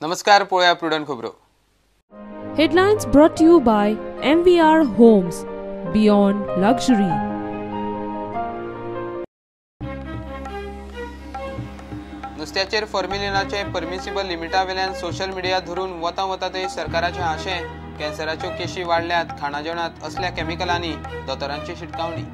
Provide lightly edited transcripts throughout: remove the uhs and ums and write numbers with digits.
नमस्कार, पळया प्रुडंट खबरो. Headlines brought to you by MVR Homes, Beyond Luxury. नुस्त्याचेर फॉर्म्युलिनाचे परमिसिबल लिमिटावेल्यान सोशल मिडिया धरून वता थंय सरकाराचे आशे. कॅन्सराच्यो केशी वाडल्यात. खाणा जेवणात असल्या केमिकलांनी दोतोरांची शिटकावणी.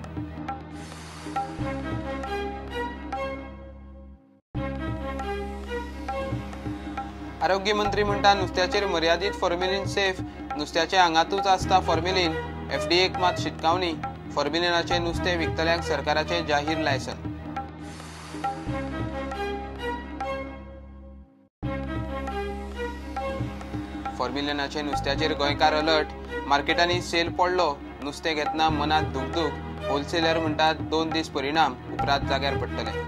आरोग्य मंत्री म्हणटा नुस्त्याचेर मर्यादीत फॉर्म्युलिन सेफ. नुस्त्याचे आंगातूच आसता फॉर्म्युलिन. एफडीएक मात शिटकावणी. फॉर्म्युलिनाचे नुस्तें विकतल्यांक सरकाराचे जाहीर लायसन. फॉर्म्युलिनाचे नुस्त्याचेर गोंयकार अलर्ट. मार्केटांनी सेल पडलो. नुस्तें घेतना मनात दुगदूग. होलसेलर म्हणटात 2 दीस परिणाम उपरांत जाग्यार पडटले.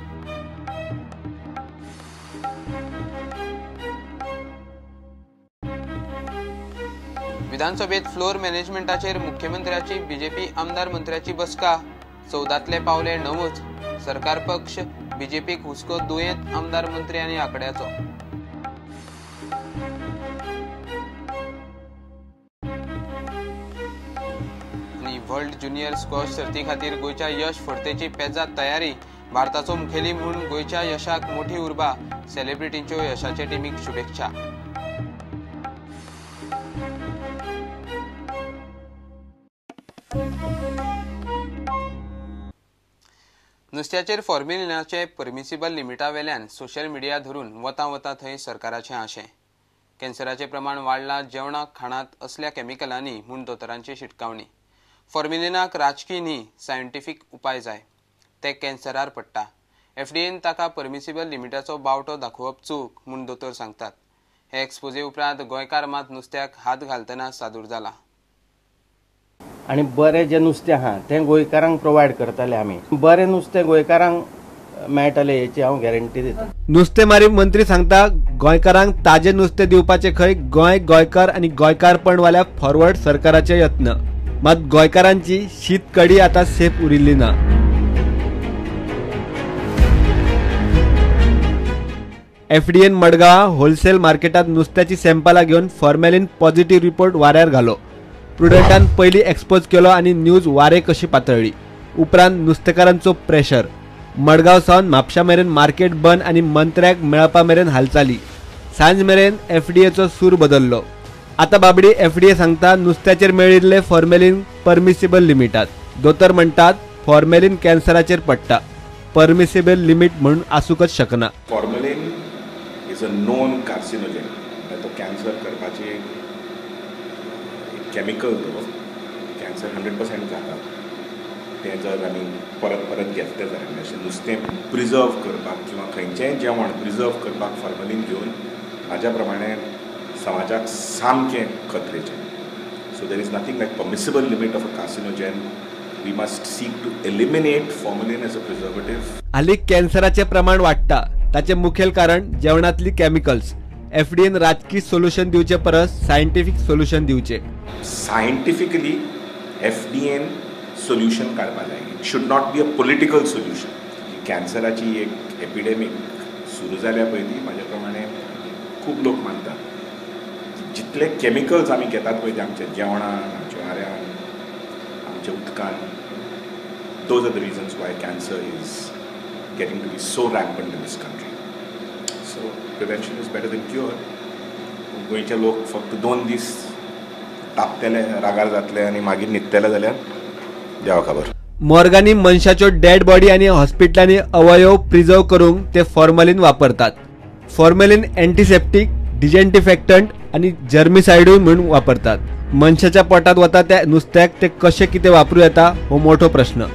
विधानसभेत फ्लोर मॅनेजमेंटाचेर मुख्यमंत्र्याची बीजेपी आमदार मंत्र्याची बसका. 14तले पावले 9च. सरकार पक्ष बीजेपीक हुस्को दुयेंत आमदार मंत्री आनी आंकड्याचो. आनी वर्ल्ड ज्युनियर स्क्वॉश सर्ती खातीर गोंयच्या यश फडतेची पेजाद तयारी. भारताचो मुखेली म्हूण गोंयच्या यशाक मोठी उर्बा. सेलिब्रिटींच्यो यशाचे टिमीक शुभेच्छा. नुस्त्याचेर फॉर्म्युलिनाचे परमिसिबल लिमिटावेल्यान सोशल मिडिया धरून वता थंय सरकाराचे आशे. कॅन्सराचे प्रमाण वाडलां. जेवणाक खाणात असल्या केमिकलांनी म्हूण दोतोरांची शिटकावणी. फॉर्म्युलिनाक राजकी न्ही, सायंटिफीक उपाय जाय. ते कॅन्सरार पडटा. एफडीएन ताका परमिसिबल लिमिटाचो बावटो दाखोवप चूक म्हूण दोतोर सांगतात. हे एक्सपोजे उपरांत गोंयकार मात नुस्त्याक हात घालतना सादूर जाला. आणि बरें जें नुस्तें आहा तें गोंयकारांक प्रोवायड करतले आमी. बरें नुस्तें गोंयकारांक मेळटलें हेची हांव गॅरंटी दिता. नुस्तेंमारी मंत्री सांगता गोंयकारांक ताजें नुस्तें दिवपाचे खंय गोंयकार आनी गोंयकारपणवाल्या फॉरवर्ड सरकाराचे यत्न. मात गोंयकारांची शीत कडी आतां सेफ उरिल्ली ना. एफडीएन मडगांव होलसेल मार्केटात नुस्त्याची सॅम्पलां घेवन फॉर्मेलिन पॉझिटिव्ह रिपोर्ट वाऱ्यार घालो. प्रुडंटान पयली एक्सपोज केलो आनी न्यूज वारे कशी पातळ्ळी. उपरांत नुस्तेकारांचो प्रेशर. मडगांव सावन म्हापशा मेरेन मार्केट बंद आनी मंत्र्याक मेळपा मेरेन हालचाली. सांज मेरेन एफडीएचो सूर बदल्लो. आतां बाबडी एफडीए सांगता नुस्त्याचेर मेळिल्ले फॉर्मेलिन परमिसिबल लिमिटात. दोतोर म्हणटात फॉर्मेलिन कॅन्सराचेर पडटा. परमिसिबल लिमिट म्हणून आसूकच शकना. Formalin is a known carcinogen. तो कॅन्सर करपाची केमिकल तो कॅन्सर 100% जाता. तें जर आमी परत घेतले जाल्यार अशें नुस्तें प्रिजर्व करपाक किंवा खंयचेंय जेवण प्रिजर्व करपाक फॉर्मेलिन घेवन म्हाज्या प्रमाणे समाजाक सामकें खत्रेचें. So there is nothing like permissible limit of a carcinogen. We must seek to eliminate formalin as a preservative. हालीं कॅन्सराचें प्रमाण वाडटा. ताचें मुखेल कारण जेवणातली केमिकल्स. एफडीएन राजकी सोल्युशन दिवचे परस सायंटिफीक सोल्युशन दिवचे. सायंटिफिकली एफडीएन सोल्युशन काडपा जाय. It should not be a political solution. कॅन्सराची एक एपिडेमीक सुरू जाल्या पयलीं म्हाज्या प्रमाणे खूब लोक मानतात जितले केमिकल्स आमी घेतात पळय आमच्या जेवणान, आमच्या वाऱ्यान, आमच्या उदकान, those are the reasons why cancer is getting to be so rampant in these country. So prevention is better than cure. गोंयचे लोक फक्त 2 दीस तापतले, रागार जातले आनी मागीर न्हिदतले जाल्यार देवा खबर. मॉर्गांनी मनशाच्यो डेड बॉडी आनी हॉस्पिटलांनी अवयव प्रिजर्व करूंक ते फॉर्मेलिन वापरतात. फॉर्मेलिन एंटीसेप्टिक, डिजेंटिफेक्टंट आनी जर्मिसायडूय म्हणून वापरतात. मनशाच्या पोटात वता त्या नुस्त्याक ते कशें कितें वापरूं येता हो मोठो प्रश्न.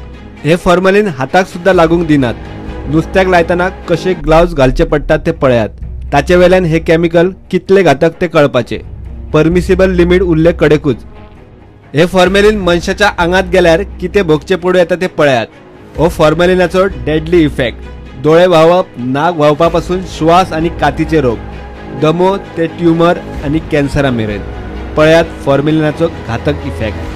हे फॉर्मेलिन हाताक सुद्दां लागूंक दिनात. नुस्त्याक लायतना कशे ग्लाव्ज घालचे पडटात ते पळयात. ताचे वेल्यान हे केमिकल कितले घातक ते कळपाचे. परमिसिबल लिमिट उरले कडेकूच. हे फॉर्मेलिन मनशाच्या आंगात गेल्यार कितें भोगचे पडूं येता ते पळयात. हो फॉर्मेलिनाचो डेडली इफेक्ट. दोळे व्हांवप, नाक व्हांवपा पासून श्वास आनी कातीचे रोग, दमो ते ट्युमर आनी कॅन्सरा मेरेन. पळयात फॉर्मेलिनाचो घातक इफेक्ट.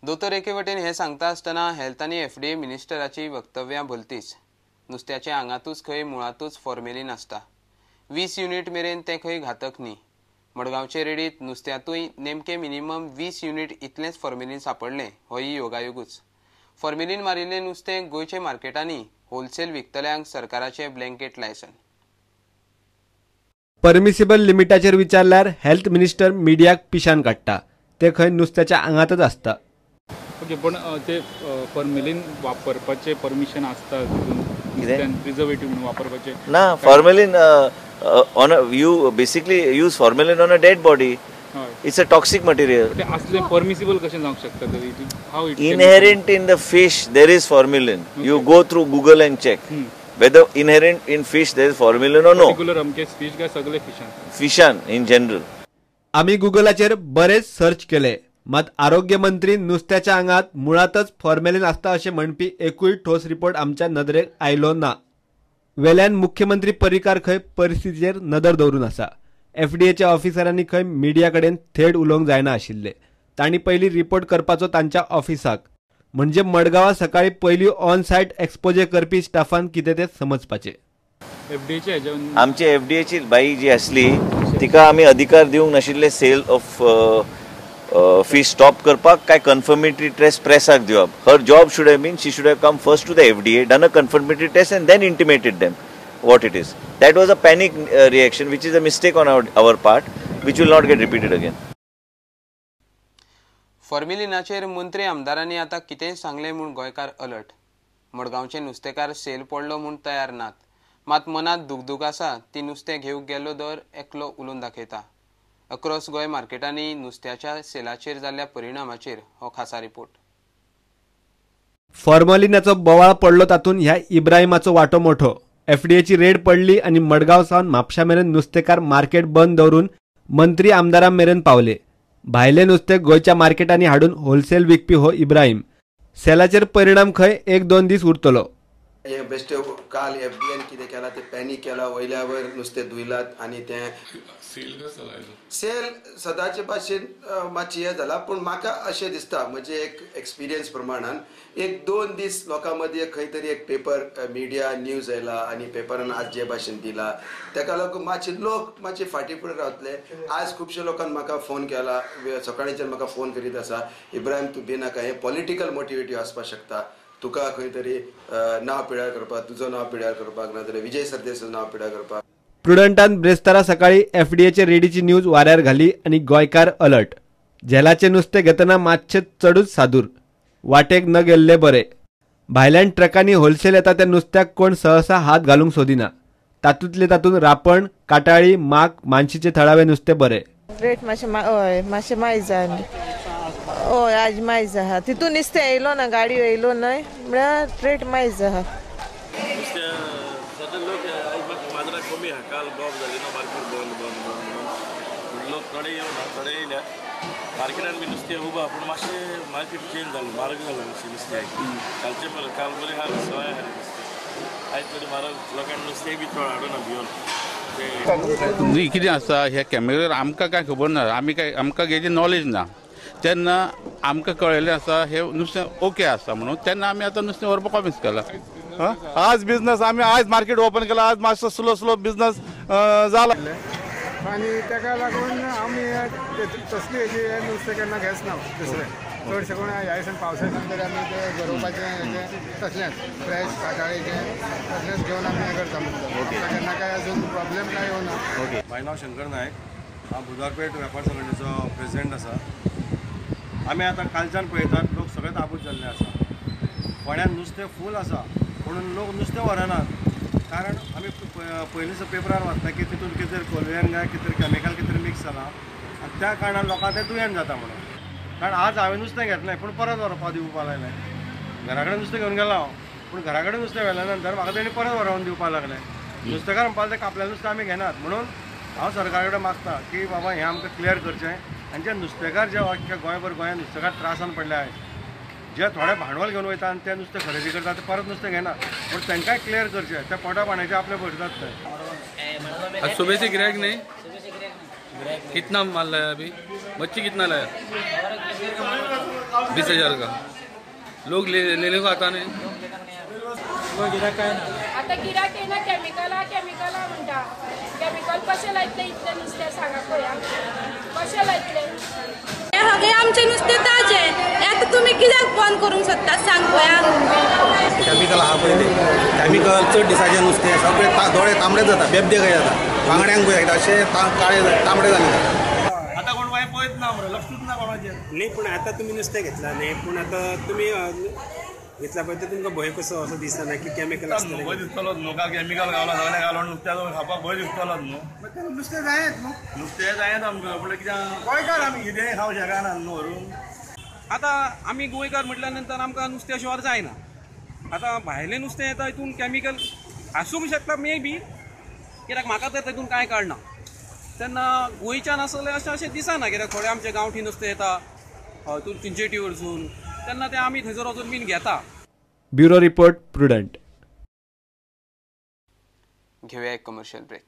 दोतोर एके वटेन हें सांगता आसतना हेल्थ आनी FDA मिनिस्टराची वक्तव्यां भलतीच. नुस्त्याचे आंगातूच खंय मुळातूच फॉर्मेलिन आसता. 20 युनिट मेरेन तें खंय घातक न्ही. मडगांवचे रेडीत नुस्त्यातूय नेमके मिनिमम 20 युनिट इतलेंच फॉर्मेलिन सापडलें होय योगायोगूच. फॉर्मेलिन मारिल्लें नुस्तें गोंयचे मार्केटांनी होलसेल विकतल्यांक सरकाराचे ब्लँकेट लायसन. परमिसिबल लिमिटाचेर विचारल्यार हेल्थ मिनिस्टर मिडियाक पिशान काडटा. ते खंय नुस्त्याच्या आंगातच आसता. ओके, पण ते फॉर्मेलिन वापरपाचे परमिशन आसता प्रिझर्वेटिव्ह म्हणून वापरपाचे ना. Formalin on a you basically use formalin on a dead body. It's a toxic material. ते असले परमिसिबल कशे जावंक शकता तरी? हाउ it Inherent in the fish there is formalin. You go through Google and check whether inherent in fish there is formalin or no. Particular amke fish काय सगळे Fishan in general. आम्ही गुगलाचेर बरेच सर्च केले, मात आरोग्य मंत्री नुस्त्याच्या आंगात मुळातच फॉर्मेलिन आसता अशें म्हणपी एकूय ठोस रिपोर्ट आमच्या नदरेक आयलो ना. वेल्यान मुख्यमंत्री परिकार खंय परिस्थितीचेर नदर दवरून आसा. FDAच्या ऑफिसरांनी खंय मिडिया कडेन थेट उलोवंक जायना आशिल्ले. तांणी पयलीं रिपोर्ट करपाचो तांच्या ऑफिसाक, म्हणजे मडगांवां सकाळी पयलीं ऑन सायट एक्सपोजे करपी स्टाफान कितें तें समजपाचें. आमचे FDAची बाई जी आसली तिका आमी अधिकार दिवंक नाशिल्ले सेल ऑफ fish stop करपाक काय कन्फर्मेटरी टेस्ट प्रेसाक दिवप. हर job should have been she should have come first to the FDA, done a confirmatory test and then intimated them what it is. That was a panic reaction which is a mistake on our part which will not get repeated again. फॉर्मेलिनाचेर मंत्री आमदारांनी आता कितेंय सांगलें म्हूण गोंयकार alert. मडगांवचे नुस्तेकार sale पडलो म्हूण तयार नात, मात मनात दुगदूग आसा ती नुस्तें घेवंक गेल्लो दर एकलो उलोवन दाखयता. अक्रॉस गोंय मार्केटांनी नुस्त्याच्या सेलाचेर जाल्ल्या परिणामाचेर हो खासा रिपोर्ट. फॉर्मलिनाचो बोवाळ पडलो तातूंत ह्या इब्राहिमाचो वांटो मोठो. FDAची रेड पडली आनी मडगांव सावन म्हापशा मेरेन नुस्तेकार मार्केट बंद दवरून मंत्री आमदारां मेरेन पावले. भायले नुस्तें गोंयच्या मार्केटांनी हाडून होलसेल विकपी हो इब्राहिम. सेलाचेर परिणाम खंय 1-2 दीस उरतलो. हे बेस्ट काल FDAन कितें केला ते पॅनिक केला, वयल्यावर नुस्तें धुयलात आणि ते सेल सदांचे भाशेन मातशी हे जाला. पूण म्हाका अशें दिसता म्हणजे एक एक्सपिरियन्स प्रमाणान 1-2 दीस लोकां मदीं खंय तरी एक पेपर मिडिया न्यूज आयला आणि पेपरान आज जे भाशेन दिला तेका लागून मातशे लोक मातशे फाटी फुडें रावतले. आज खुबशे लोकांनी म्हाका फोन केला, सकाळींच्यान म्हाका फोन करीत आसा, इब्राहिम तूं भिनाका, हें पॉलिटिकल मोटिवेटिव्ह आसपाक शकता. तुका खंय तरी नांव पिड्यार करपाक, तुजो नांव पिड्यार करपाक, नाजाल्यार विजय सरदेसाचो नांव पिड्यार करपाक. प्रुडंटान ब्रेस्तारा सकाळी FDAचे रेडीची न्यूज वाऱ्यार घाली आनी गोंयकार अलर्ट. झेलाचें नुस्तें घेतना मातशें चडूच सादूर, वाटेक न गेल्ले बरे. भायल्यान ट्रकांनी होलसेल येता त्या नुस्त्याक कोण सहसा हात घालूंक सोदिना. तातूंतले तातूंत रापण, काटाळी, माक, मानशीचे थळावे नुस्तें बरे. रेट मातशें मायज जाय. हय आज मायज आहा. तितून नुस्तें येयलो ना, गाडी येयलो न्हय म्हळ्यार रेट मायज आहा. कमी आहा. काल बॉब जाली ना, मार्केट बंद लोक थोडे येवना, थोडे येयल्या. मार्केटान बी नुस्तें उबा, पूण मातशें मार्केट चेंज जालें, म्हारग जालें मातशें नुस्तें. कालचे पळय, काल बरें आहा, सवाय आहा नुस्तें. आयज थोडी म्हारग, लोकांनी नुस्तें बी चड हाडूना भिवन. कितें आसा ह्या कॅमेरार आमकां कांय खबर ना, आमकां हेजी नॉलेज ना. तेन्ना आमकां कळयलें आसा हे नुस्तें ओके आसा म्हणून, तेन्ना आमी आतां नुस्तें व्हरपाक कमीच केला. आज बिझनेस आम्ही आज मार्केट ओपन केला, आज मातसो स्लो बिझनेस जाला आणि ताका लागून आमी तसली हेजी नुस्तें केन्ना घेच ना. दुसरें चडशे कोण ह्या दिसान पावसाच्या तरी आमी ते गरोवपाचें तसलेंच फ्रेश काटाळीचें तसलेंच घेवन आमी हे करता म्हणटा. केन्ना काय अजून प्रॉब्लेम काय येवना. म्हाजें नांव शंकर नायक, हांव बुधवारपेट वेपार संघटनेचो प्रेसिडेंट आसा. आमी आतां कालच्यान पळयतात लोक सगळे ताबूत जाल्ले आसा. फोंड्यान नुस्तें फूल आसा म्हणून लोक नुस्तें व्हरनात. कारण आमी पयलींचो पेपरार वाचता की तितून कितें तरी कोलवेन काय कितें तरी कॅमिकल कितें तरी मिक्स जाला आनी त्या कारणान लोकांक तें दुयेंत जाता म्हणून. कारण आज हांवें नुस्तें घेतलें पूण परत व्हरपाक दिवपाक लायलें. घरा कडेन नुस्तें घेवन गेलो हांव, पूण घरा कडेन नुस्तें व्हेल्या नंतर म्हाका तेणी परत व्हरोन दिवपाक लागलें. नुस्तेकार म्हणपाक ते कापलेलें नुस्तें आमी घेनात. म्हणून हांव सरकारा कडेन मागता की बाबा हें आमकां क्लियर करचें आनी जे नुस्तेकार जे अख्ख्या गोंयभर गोंयांत नुस्तेकार त्रासान पडले आयज, जे थोडे भांडवल घेवन वयता आनी ते नुस्तें खरेदी करता ते परत नुस्तें घेनात. पूण तांकांय क्लियर करचें, ते पोटा पाण्याचे आपले भरतात ते. सुबह से गिरायक नहीं, कितना माल लाया अभी, मच्छी कितना लाया? 20,000 का लोग लेने को आता नहीं. आता गिराक येना केमिकला म्हणटा केमिकल कशें लायतले इतले नुस्तें सांगा पळया कशें लायतले हे सगळे आमचे नुस्तें ताजे आता तुमी कित्याक बंद करूंक सोदतात सांग पळया केमिकल आहा पळय ते केमिकल चड दिसाचें नुस्तें सगळे दोळे तांबडे जाता बेबदे कशे जाता बांगड्यांक पळय अशे काळे तांबडे जाले आता कोण वाय पळयत ना मरे लक्षूच ना कोणाचेर नाही पण आता तुम्ही नुस्तें घेतला न्ही पूण आता तुम्ही घेतला पळय ते तुमकां भंय कसो असो दिसना की केमिकल आसतलें भंय दिसतलोच न्हू का केमिकल घालून सगळें घालून नुस्त्याक खावपाक भंय दिसतलोच न्हू नुस्तें जायत न्हू नुस्तें जायत आमकां पूण कित्याक गोंयकार आमी कितेंय खावं शकना न्हू व्हरून आता आमी गोंयकार म्हटल्या नंतर आमकां नुस्त्या शिवार जायना आता भायलें नुस्तें येता हितून केमिकल आसूंक शकता मे बी कित्याक म्हाका तर तातूंत कांय कळना तेन्ना गोंयच्यान आसलें अशें दिसना कित्याक थोडे आमचे गांवठी नुस्तें येता हितून चिंचेटी वरसून तेन्ना ते आमी थंयसर वचून बीन घेता. Bureau report prudent. घेऊया एक कमर्शियल ब्रेक.